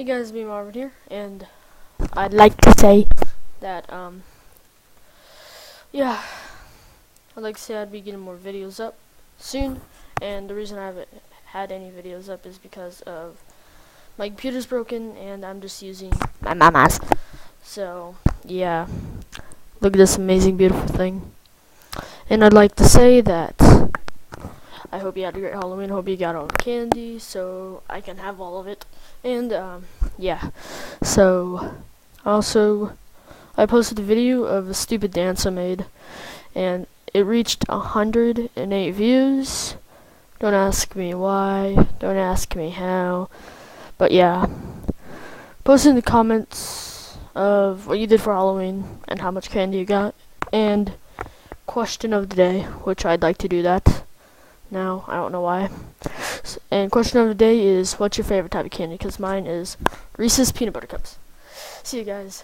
Hey guys, me Marvin here, and I'd like to say that, yeah, I'd like to say I'd be getting more videos up soon, and the reason I haven't had any videos up is because of my computer's broken, and I'm just using my mama's. So, yeah, look at this amazing, beautiful thing. And I'd like to say that I hope you had a great Halloween, hope you got all the candy, so I can have all of it. And, yeah, so, also, I posted a video of a stupid dance I made, and it reached 108 views. Don't ask me why, don't ask me how, but yeah, post in the comments of what you did for Halloween, and how much candy you got, and question of the day, which I'd like to do that now, I don't know why. And question of the day is, what's your favorite type of candy? Because mine is Reese's Peanut Butter Cups. See you guys.